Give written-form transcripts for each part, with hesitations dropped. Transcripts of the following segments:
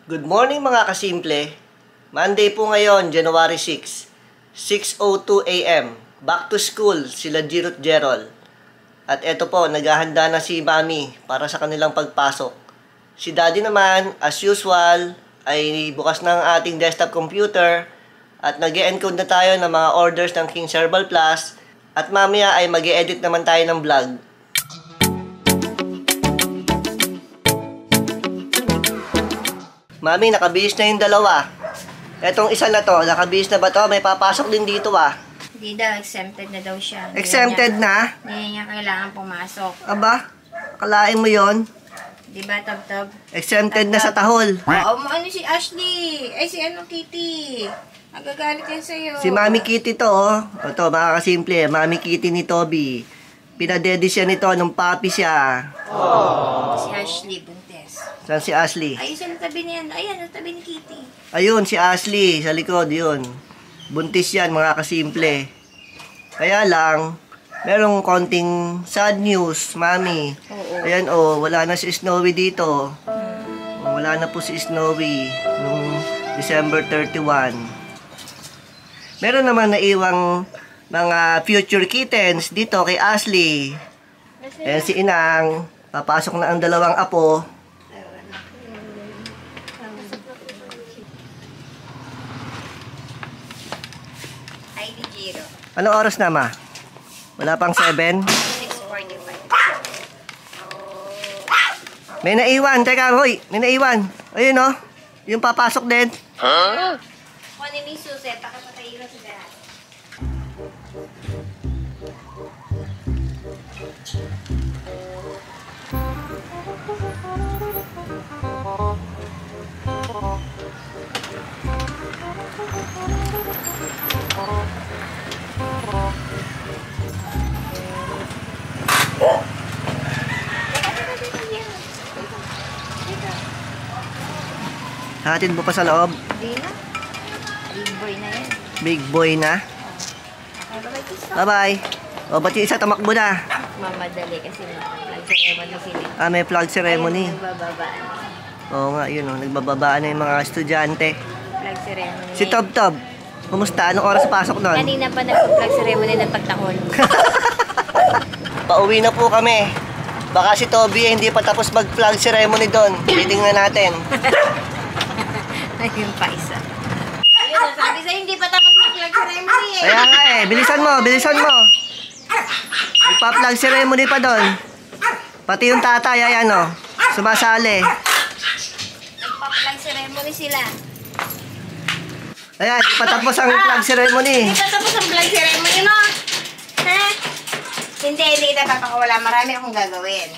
Good morning mga kasimple. Monday po ngayon, January 6, 6:02 AM. Back to school, sila Jiro at Gerald. At eto po, naghahanda na si Mami para sa kanilang pagpasok. Si Daddy naman, as usual, ay bukas ng ating desktop computer at nag-e-encode na tayo ng mga orders ng King's Herbal Plus at mamaya ay mag-e-edit naman tayo ng vlog. Mami, nakabihis na yung dalawa. Etong isa na to, nakabihis na ba to? May papasok din dito ah. Hindi daw, exempted na daw siya. Exempted na? Hindi niya kailangan pumasok. Aba, akalain mo yon? Di ba, Tob-Tob? Exempted na sa tahol. Oo, ano si Ashley? Ay, si Kitty. Nagagalit yan sa'yo. Si Mami Kitty to, oh. Ito, mga kasimple, Mami Kitty ni Toby. Pinadedi siya nito nung papi siya. Si Ashley, buntes. Saan si Ashley? Ayun siya natabi niyan. Ayan, natabi ni Kitty. Ayun, si Ashley, sa likod, yun. Buntis yan, mga kasimple. Kaya lang, merong konting sad news, Mami. Oo. Ayan, oh, wala na si Snowy dito. Wala na po si Snowy nung December 31. Meron naman naiwang mga future kittens dito kay Ashley. Ayan si Inang. Papasok na ang dalawang apo. Hi, di Jiro. Anong oras na, Ma? Wala pang 7? 6:45. May naiwan. Teka, hoy. May naiwan. Ayun, oh. Yung papasok din. Kunin ni Susie, pakapatayin mo sa garage. Hatid mo pa sa loob. Hindi na. Big boy na yan. Big boy na. Bye-bye. O, ba't yung isa tumakbo na? Mamadali kasi nag-ceremony sila. Ah, may flag ceremony. Nagbababaan. Oo nga, yun, oh. Nagbababaan na yung mga estudyante. Flag ceremony. Si Tob Tob, kumusta? Anong oras pasok nun? Kanina pa nag-flag ceremony ng pagtahol. Pauwi na po kami. Baka si Toby hindi pa tapos mag-flag ceremony doon. Titingnan natin. Ayun pa isa. Ayun, sabi sa'yo hindi pa tapos mag-flag ceremony eh. Kaya nga eh, bilisan mo, bilisan mo. Magpa-flag ceremony pa doon. Pati yung tatay, ayan o, sumasali. Nagpa-flag ceremony sila. Ayan, di pa tapos ang flag ceremony. Hindi pa tapos ang flag ceremony, no? Ha? Hindi ito papakawala. Marami akong gagawin.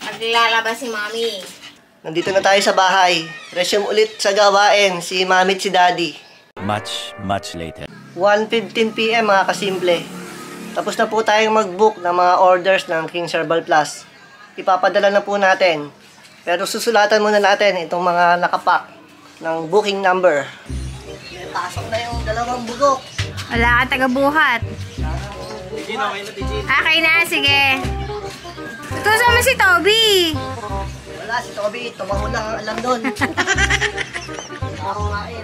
Maglalabas si Mami. Nandito na tayo sa bahay. Resume ulit sa gawain, si Mami at si Daddy. Much later. 1:15 PM mga kasimple. Tapos na po tayong mag-book ng mga orders ng King's Herbal Plus. Ipapadala na po natin. Pero susulatan muna natin itong mga nakapack ng booking number. Pasok na yung dalawang bugok. Wala ka taga-buhat. Okay na, sige. Tutusan mo si Toby. Wala, si Toby, tumaho lang ang alam doon. Ako nga eh.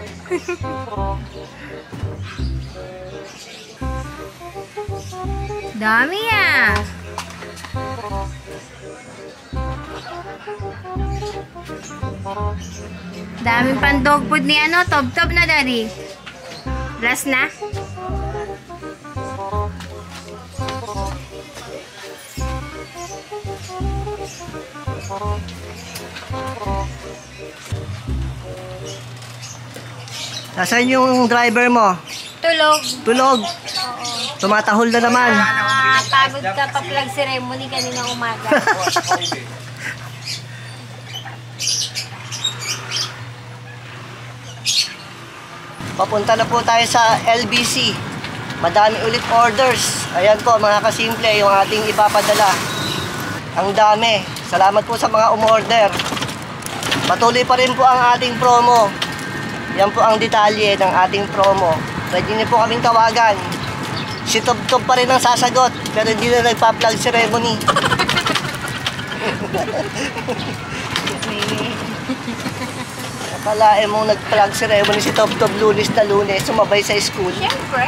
Dami ah. Daming pang dog food ni Tob-Tob na, Daddy. Last na? Nasaan yung driver mo? Tulog. Tulog. Tumatahol na naman. Pagod ka pa flag ceremony kanina umaga. Papunta na po tayo sa LBC. Madami ulit orders. Ayan po mga kasimple yung ating ipapadala. Ang dami. Salamat po sa mga umorder. Patuloy pa rin po ang ating promo. Yan po ang detalye ng ating promo. Pwede niyo po kaming tawagan. Si Tob-Tob pa rin ang sasagot, pero hindi na nagpa-plug ceremony. Kalae mong nag-flag ceremony si Top Top Lunes na Lunes, sumabay sa school. Siyempre.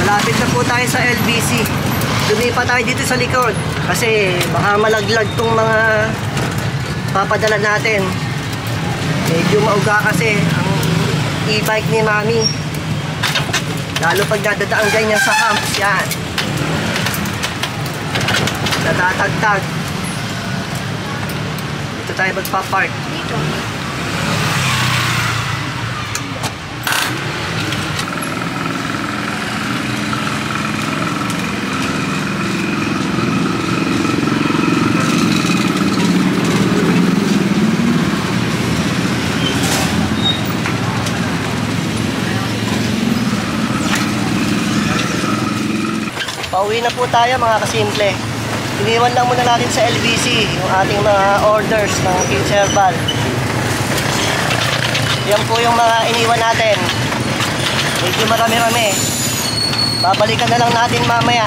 Malapit na po tayo sa LBC. Lumipat tayo dito sa likod kasi baka malaglag tong mga papadala natin. Medyo mauga kasi ang e-bike ni Mami. Lalo pag dadadaan ganyan sa humps, yan. Natatagtag. Dito tayo magpa-park. Dito. Pauwi na po tayo mga kasimple. Iniwan lang muna natin sa LBC yung ating mga orders ng Kids Herbal. Yan po yung mga iniwan natin. Medyo marami-rami. Babalikan na lang natin mamaya.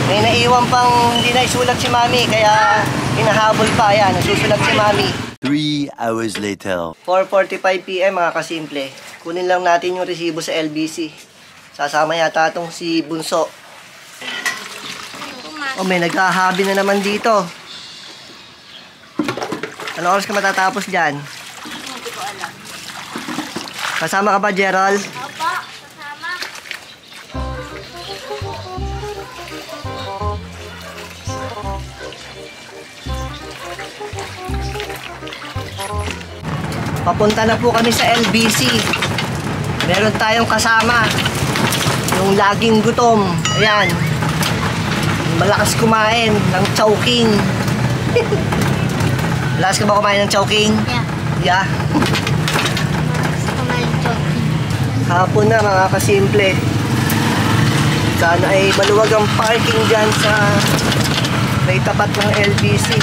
May naiwan pang hindi na isulat si Mami kaya hinahabol pa. Yan, nasusulat si Mami. 3 hours later. 4:45 PM mga kasimple. Kunin lang natin yung resibo sa LBC. Sasama yata itong si Bunso. Oh, may naghahabi na naman dito. Anong oras ka matatapos dyan? Hindi ko alam. Kasama ka ba, Gerald? Opo, kasama. Papunta na po kami sa LBC. Meron tayong kasama. Yung laging gutom. Ayan. Malakas kumain ng chowking. Malakas ka ba kumain ng chowking? Yeah. Yeah. Kumalito. Hapon na mga kasimple. Sana ay maluwag ang parking dyan sa may tapat ng LBC.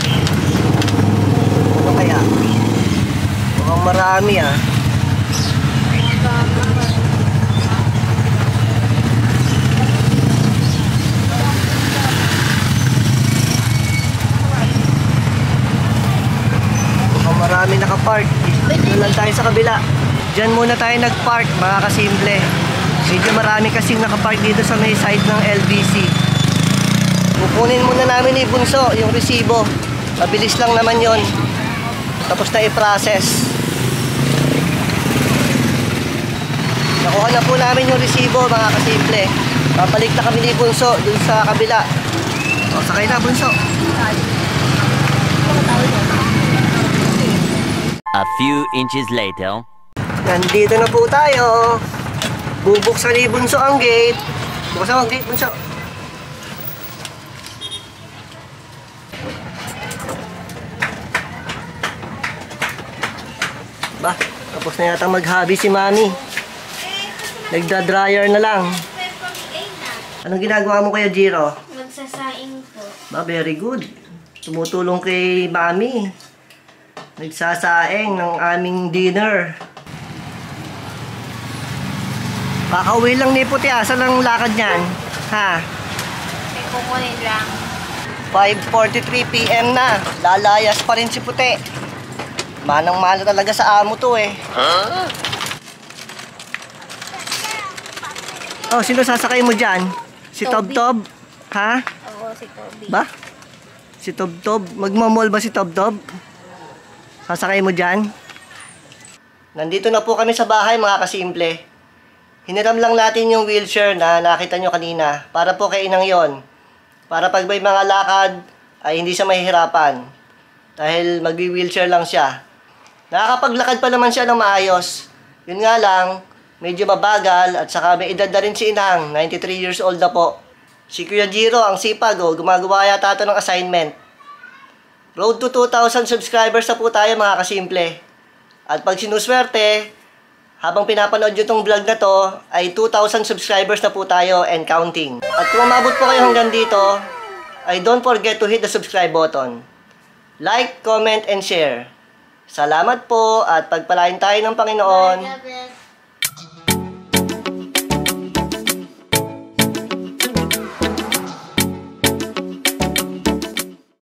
Ano kaya? Mukhang marami ah. Marami nakapark. Doon lang tayo sa kabila. Diyan muna tayo nagpark mga kasimple. Medyo marami kasing nakapark dito sa may side ng LBC. Kukunin muna namin ni Bunso yung resibo. Mabilis lang naman yon. Tapos na i-process. Nakuha na po namin yung resibo mga kasimple. Papalik na kami ni Bunso dun sa kabila. O, sakay na Bunso. A few inches later. Nandito na po tayo. Bubuksan ni Bunso ang gate. Buksan ang gate, Bunso. Ba, tapos na yata mag-hobby si Mami. Nagda-dryer na lang. Anong ginagawa mo kaya, Jiro? Magsasaing po. Ba, very good. Tumutulong kay Mami. Nagsasaing ng aming dinner. Kakauwi lang ni Puti. Asan ang lakad niyan? Ha? May kukunin lang. 5:43 PM na. Lalayas pa rin si Puti. Manang-mana talaga sa amo to eh. Oh, sino sasakay mo dyan? Si Toby. Tob-Tob? Ha? Oo, si Toby. Ba? Si Tob-Tob? Magmamall ba si Tob-Tob? Sasakay mo dyan? Nandito na po kami sa bahay mga kasimple. Hiniram lang natin yung wheelchair na nakita nyo kanina para po kay Inang yon. Para pag may mga lakad ay hindi siya mahihirapan. Dahil magbi-wheelchair lang siya. Nakakapaglakad pa naman siya ng maayos. Yun nga lang, medyo mabagal at saka may edad na rin si Inang, 93 years old na po. Si Kuya Jiro, ang sipag, gumagawa yata ito ng assignment. Road to 2,000 subscribers na po tayo mga kasimple. At pag sinuswerte, habang pinapanood nyo itong vlog na to, ay 2,000 subscribers na po tayo and counting. At kung umabot po kayo hanggang dito, ay don't forget to hit the subscribe button. Like, comment, and share. Salamat po at pagpalain tayo ng Panginoon. God bless.